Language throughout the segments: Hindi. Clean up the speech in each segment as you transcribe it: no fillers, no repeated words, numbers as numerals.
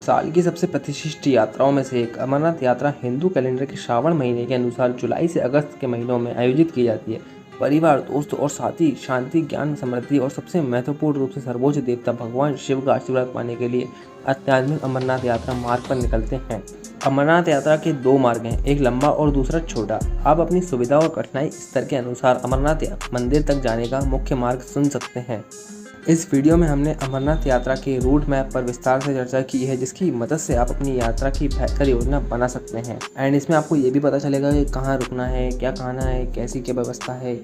साल की सबसे प्रतिष्ठित यात्राओं में से एक अमरनाथ यात्रा हिंदू कैलेंडर के श्रावण महीने के अनुसार जुलाई से अगस्त के महीनों में आयोजित की जाती है। परिवार, दोस्तों और साथी शांति, ज्ञान, समृद्धि और सबसे महत्वपूर्ण रूप से सर्वोच्च देवता भगवान शिव का आशीर्वाद पाने के लिए आध्यात्मिक अमरनाथ यात्रा मार्ग पर निकलते हैं। अमरनाथ यात्रा के दो मार्ग हैं, एक लंबा और दूसरा छोटा। आप अपनी सुविधा और कठिनाई स्तर के अनुसार अमरनाथ मंदिर तक जाने का मुख्य मार्ग चुन सकते हैं। इस वीडियो में हमने अमरनाथ यात्रा के रूट मैप पर विस्तार से चर्चा की है, जिसकी मदद से आप अपनी यात्रा की बेहतर योजना बना सकते हैं। एंड इसमें आपको ये भी पता चलेगा कि कहाँ रुकना है, क्या खाना है, कैसी क्या व्यवस्था है,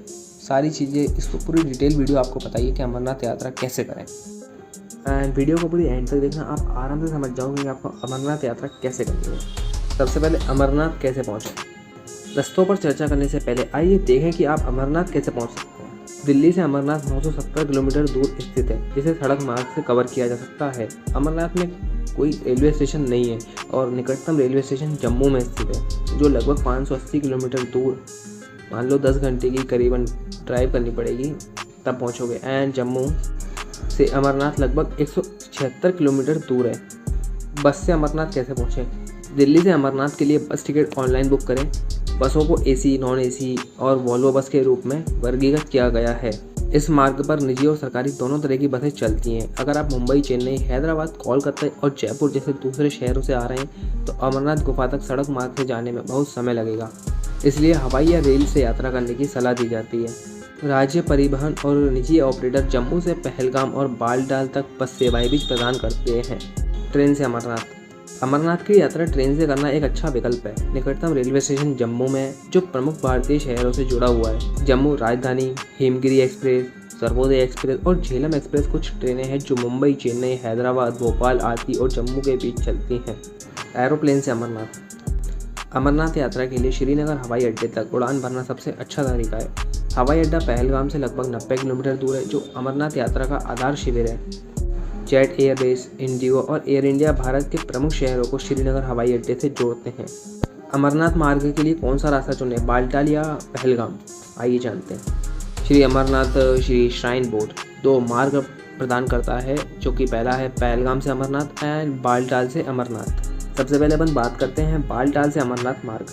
सारी चीज़ें, इसको पूरी डिटेल वीडियो आपको बताइए कि अमरनाथ यात्रा कैसे करें। एंड वीडियो को पूरी एंड तक देखना, आप आराम से समझ जाओगे कि आपको अमरनाथ यात्रा कैसे करनी है। सबसे पहले अमरनाथ कैसे पहुँचें। रस्तों पर चर्चा करने से पहले आइए देखें कि आप अमरनाथ कैसे पहुँच सकते हैं। दिल्ली से अमरनाथ 970 किलोमीटर दूर स्थित है, जिसे सड़क मार्ग से कवर किया जा सकता है। अमरनाथ में कोई रेलवे स्टेशन नहीं है और निकटतम रेलवे स्टेशन जम्मू में स्थित है, जो लगभग 580 किलोमीटर दूर, मान लो 10 घंटे की करीबन ड्राइव करनी पड़ेगी तब पहुंचोगे। एंड जम्मू से अमरनाथ लगभग 176 किलोमीटर दूर है। बस से अमरनाथ कैसे पहुँचें। दिल्ली से अमरनाथ के लिए बस टिकट ऑनलाइन बुक करें। बसों को एसी, नॉन एसी और वॉल्वो बस के रूप में वर्गीकृत किया गया है। इस मार्ग पर निजी और सरकारी दोनों तरह की बसें चलती हैं। अगर आप मुंबई, चेन्नई, हैदराबाद, कोलकाता और जयपुर जैसे दूसरे शहरों से आ रहे हैं तो अमरनाथ गुफा तक सड़क मार्ग से जाने में बहुत समय लगेगा, इसलिए हवाई या रेल से यात्रा करने की सलाह दी जाती है। राज्य परिवहन और निजी ऑपरेटर जम्मू से पहलगाम और बालटाल तक बस सेवाएं भी प्रदान करते हैं। ट्रेन से अमरनाथ की यात्रा ट्रेन से करना एक अच्छा विकल्प है। निकटतम रेलवे स्टेशन जम्मू में, जो प्रमुख भारतीय शहरों से जुड़ा हुआ है। जम्मू राजधानी, हिमगिरी एक्सप्रेस, सर्वोदय एक्सप्रेस और झेलम एक्सप्रेस कुछ ट्रेनें हैं जो मुंबई, चेन्नई, हैदराबाद, भोपाल आदि और जम्मू के बीच चलती हैं। एरोप्लेन से अमरनाथ यात्रा के लिए श्रीनगर हवाई अड्डे तक उड़ान भरना सबसे अच्छा तरीका है। हवाई अड्डा पहलगाम से लगभग 90 किलोमीटर दूर है, जो अमरनाथ यात्रा का आधार शिविर है। जेट एयरवेज, इंडिगो और एयर इंडिया भारत के प्रमुख शहरों को श्रीनगर हवाई अड्डे से जोड़ते हैं। अमरनाथ मार्ग के लिए कौन सा रास्ता चुनें, बालटाल या पहलगाम, आइए जानते हैं। श्री अमरनाथ श्री श्राइन बोर्ड दो मार्ग प्रदान करता है, जो कि पहला है पहलगाम से अमरनाथ एंड बालटाल से अमरनाथ। सबसे पहले अपन बात करते हैं बालटाल से अमरनाथ मार्ग।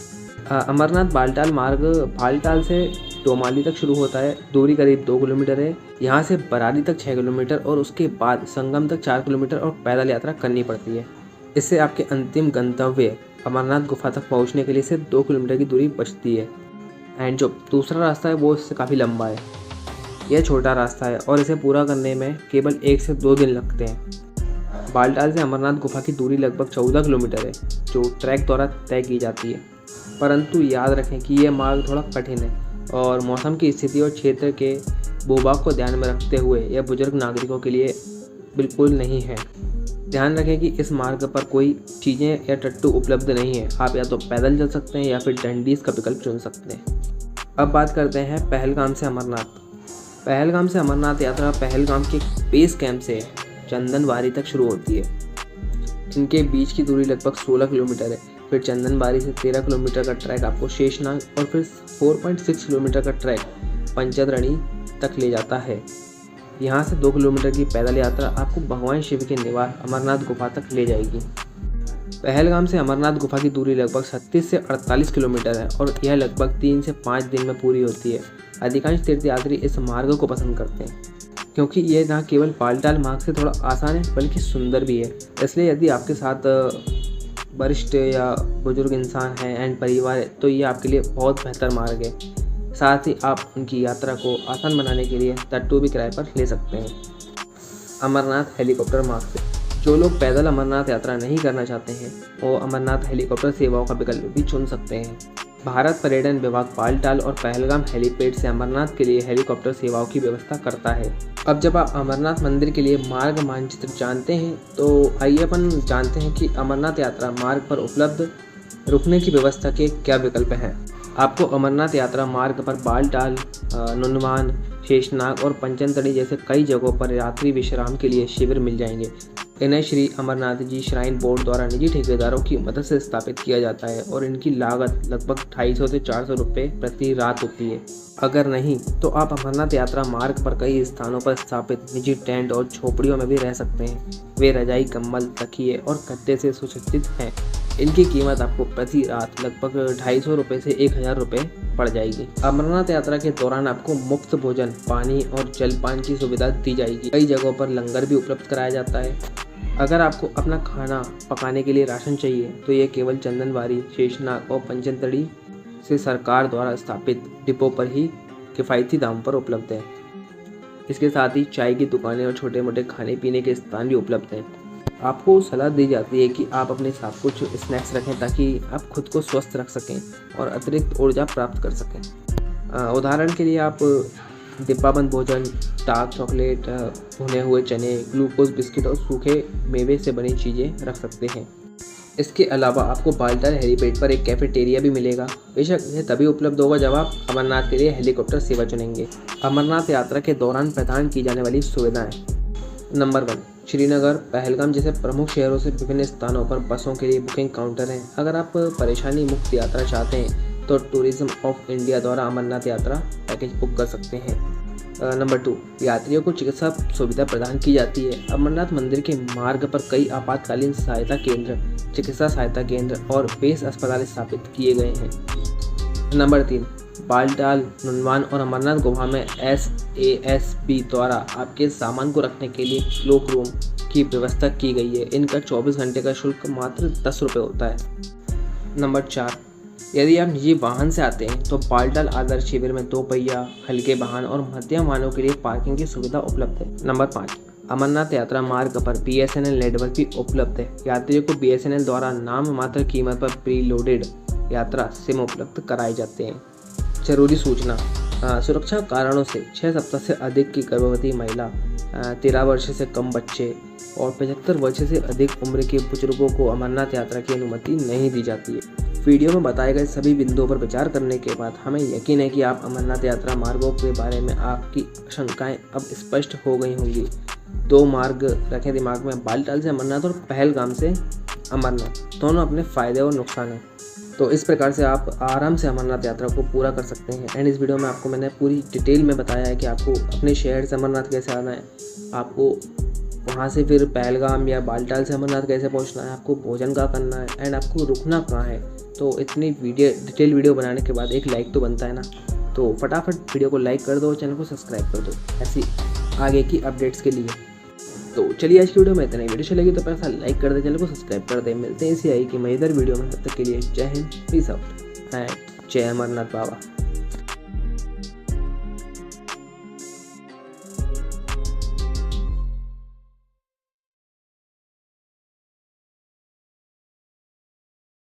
अमरनाथ बालटाल मार्ग बालटाल से डोमाली तक शुरू होता है। दूरी करीब 2 किलोमीटर है। यहाँ से बरारी तक 6 किलोमीटर और उसके बाद संगम तक 4 किलोमीटर और पैदल यात्रा करनी पड़ती है। इससे आपके अंतिम गंतव्य अमरनाथ गुफा तक पहुँचने के लिए सिर्फ 2 किलोमीटर की दूरी बचती है। एंड जो दूसरा रास्ता है वो इससे काफ़ी लंबा है। यह छोटा रास्ता है और इसे पूरा करने में केवल 1 से 2 दिन लगते हैं। बालटाल से अमरनाथ गुफा की दूरी लगभग 14 किलोमीटर है, जो ट्रैक द्वारा तय की जाती है। परंतु याद रखें कि यह मार्ग थोड़ा कठिन है और मौसम की स्थिति और क्षेत्र के भूभाग को ध्यान में रखते हुए यह बुजुर्ग नागरिकों के लिए बिल्कुल नहीं है। ध्यान रखें कि इस मार्ग पर कोई चीज़ें या टट्टू उपलब्ध नहीं है। आप या तो पैदल चल सकते हैं या फिर डंडीज का विकल्प चुन सकते हैं। अब बात करते हैं पहलगाम से अमरनाथ। पहलगाम से अमरनाथ यात्रा पहलगाम के बेस कैंप से चंदनबारी तक शुरू होती है। इनके बीच की दूरी लगभग 16 किलोमीटर है। फिर चंदनबारी से 13 किलोमीटर का ट्रैक आपको शेषनाग और फिर 4.6 किलोमीटर का ट्रैक पंचदरणी तक ले जाता है। यहाँ से 2 किलोमीटर की पैदल यात्रा आपको भगवान शिव के निवास अमरनाथ गुफा तक ले जाएगी। पहलगाम से अमरनाथ गुफा की दूरी लगभग 36 से 48 किलोमीटर है और यह लगभग 3 से 5 दिन में पूरी होती है। अधिकांश तीर्थयात्री इस मार्ग को पसंद करते हैं क्योंकि यह न केवल बालटाल मार्ग से थोड़ा आसान है बल्कि सुंदर भी है। इसलिए यदि आपके साथ वरिष्ठ या बुजुर्ग इंसान हैं एंड परिवार है तो ये आपके लिए बहुत बेहतर मार्ग है। साथ ही आप उनकी यात्रा को आसान बनाने के लिए टट्टू भी किराए पर ले सकते हैं। अमरनाथ हेलीकॉप्टर मार्ग से जो लोग पैदल अमरनाथ यात्रा नहीं करना चाहते हैं वो अमरनाथ हेलीकॉप्टर सेवाओं का विकल्प भी चुन सकते हैं। भारत पर्यटन विभाग बालटाल और पहलगाम हेलीपैड से अमरनाथ के लिए हेलीकॉप्टर सेवाओं की व्यवस्था करता है। अब जब आप अमरनाथ मंदिर के लिए मार्ग मानचित्र जानते हैं तो आइए अपन जानते हैं कि अमरनाथ यात्रा मार्ग पर उपलब्ध रुकने की व्यवस्था के क्या विकल्प हैं। आपको अमरनाथ यात्रा मार्ग पर बालटाल, नुनवान, शेषनाग और पंचतड़ी जैसे कई जगहों पर यात्री विश्राम के लिए शिविर मिल जाएंगे। इन्हें श्री अमरनाथ जी श्राइन बोर्ड द्वारा निजी ठेकेदारों की मदद से स्थापित किया जाता है और इनकी लागत लगभग 250 से 400 रुपये प्रति रात होती है। अगर नहीं तो आप अमरनाथ यात्रा मार्ग पर कई स्थानों पर स्थापित निजी टेंट और झोपड़ियों में भी रह सकते हैं। वे रजाई, कंबल, तकिए और गद्दे से सुसज्जित हैं। इनकी कीमत आपको प्रति रात लगभग 250 रुपये से 1000 रुपये पड़ जाएगी। अमरनाथ यात्रा के दौरान आपको मुफ्त भोजन, पानी और जलपान की सुविधा दी जाएगी। कई जगहों पर लंगर भी उपलब्ध कराया जाता है। अगर आपको अपना खाना पकाने के लिए राशन चाहिए तो ये केवल चंदनबाड़ी, शेषनाग और पंचतड़ी से सरकार द्वारा स्थापित डिपो पर ही किफ़ायती दाम पर उपलब्ध है। इसके साथ ही चाय की दुकानें और छोटे मोटे खाने पीने के स्थान भी उपलब्ध हैं। आपको सलाह दी जाती है कि आप अपने साथ कुछ स्नैक्स रखें ताकि आप खुद को स्वस्थ रख सकें और अतिरिक्त ऊर्जा प्राप्त कर सकें। उदाहरण के लिए आप डिब्बाबंद भोजन, डार्क चॉकलेट, भुने हुए चने, ग्लूकोज बिस्किट और सूखे मेवे से बनी चीज़ें रख सकते हैं। इसके अलावा आपको बालटाल हेलीपैड पर एक कैफेटेरिया भी मिलेगा। बेशक यह तभी उपलब्ध होगा जब आप अमरनाथ के लिए हेलीकॉप्टर सेवा चुनेंगे। अमरनाथ यात्रा के दौरान प्रदान की जाने वाली सुविधाएं। नंबर 1, श्रीनगर, पहलगाम जैसे प्रमुख शहरों से विभिन्न स्थानों पर बसों के लिए बुकिंग काउंटर हैं। अगर आप परेशानी मुक्त यात्रा चाहते हैं तो टूरिज्म ऑफ इंडिया द्वारा अमरनाथ यात्रा पैकेज बुक कर सकते हैं। नंबर 2, यात्रियों को चिकित्सा सुविधा प्रदान की जाती है। अमरनाथ मंदिर के मार्ग पर कई आपातकालीन सहायता केंद्र, चिकित्सा सहायता केंद्र और बेस अस्पताल स्थापित किए गए हैं। नंबर 3, बालटाल, नुनवान और अमरनाथ गुफा में SASB द्वारा आपके सामान को रखने के लिए क्लोक रूम की व्यवस्था की गई है। इनका 24 घंटे का शुल्क मात्र 10 रुपये होता है। नंबर 4, यदि आप निजी वाहन से आते हैं तो बालटाल आदर्श शिविर में 2 पहिया, हल्के वाहन और मध्यम वाहनों के लिए पार्किंग की सुविधा उपलब्ध है। नंबर 5, अमरनाथ यात्रा मार्ग पर BSNL नेटवर्क भी उपलब्ध है। यात्रियों को BSNL द्वारा नाम मात्र कीमत पर प्रीलोडेड यात्रा सिम उपलब्ध कराए जाते हैं। जरूरी सूचना, सुरक्षा कारणों से 6 सप्ताह से अधिक की गर्भवती महिला, 13 वर्ष से कम बच्चे और 75 वर्ष से अधिक उम्र के बुजुर्गों को अमरनाथ यात्रा की अनुमति नहीं दी जाती है। वीडियो में बताए गए सभी बिंदुओं पर विचार करने के बाद हमें यकीन है कि आप अमरनाथ यात्रा मार्गों के बारे में आपकी आशंकाएं अब स्पष्ट हो गई होंगी। 2 मार्ग रखें दिमाग में, बालटाल से अमरनाथ और पहलगाम से अमरनाथ। दोनों अपने फ़ायदे और नुकसान हैं। तो इस प्रकार से आप आराम से अमरनाथ यात्रा को पूरा कर सकते हैं। एंड इस वीडियो में आपको मैंने पूरी डिटेल में बताया है कि आपको अपने शहर से अमरनाथ कैसे आना है, आपको वहाँ से फिर पहलगाम या बालटाल से अमरनाथ कैसे पहुँचना है, आपको भोजन कहाँ करना है एंड आपको रुकना कहाँ है। तो इतनी डिटेल वीडियो बनाने के बाद एक लाइक तो बनता है ना। तो फटाफट वीडियो को लाइक कर दो और चैनल को सब्सक्राइब कर दो ऐसी आगे की अपडेट्स के लिए। तो चलिए आज की वीडियो में इतना ही। वीडियो अच्छी लगी तो पैसा लाइक कर दे, चैनल को सब्सक्राइब कर दे। मिलते हैं इसी आई की मजेदार वीडियो में। तब तक के लिए जय हिंद, पीस आउट एंड जय अमरनाथ बाबा।